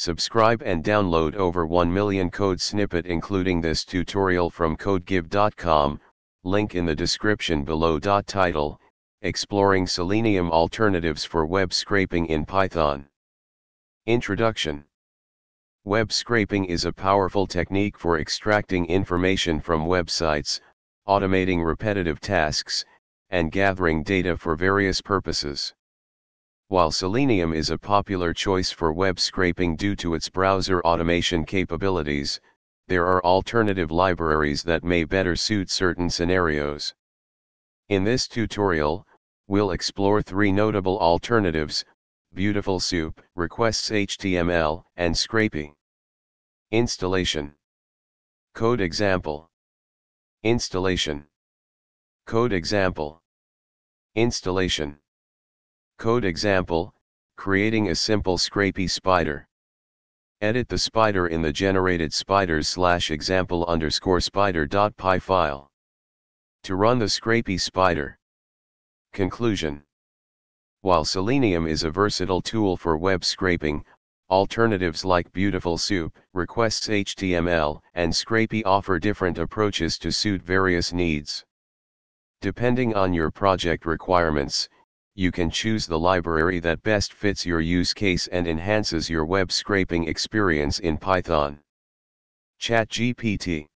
Subscribe and download over 1 million code snippet including this tutorial from codegive.com, link in the description below. Title: Exploring Selenium Alternatives for Web Scraping in Python. Introduction. Web scraping is a powerful technique for extracting information from websites, automating repetitive tasks, and gathering data for various purposes. While Selenium is a popular choice for web scraping due to its browser automation capabilities, there are alternative libraries that may better suit certain scenarios. In this tutorial, we'll explore three notable alternatives: beautifulsoup, requests HTML, and scrapy. Installation. Code example. Installation. Code example. Installation. Code example: creating a simple scrapy spider. Edit the spider in the generated spiders/example_spider.py file. To run the scrapy spider. Conclusion. While Selenium is a versatile tool for web scraping, alternatives like beautifulsoup, requests HTML, and scrapy offer different approaches to suit various needs. Depending on your project requirements, you can choose the library that best fits your use case and enhances your web scraping experience in Python. ChatGPT.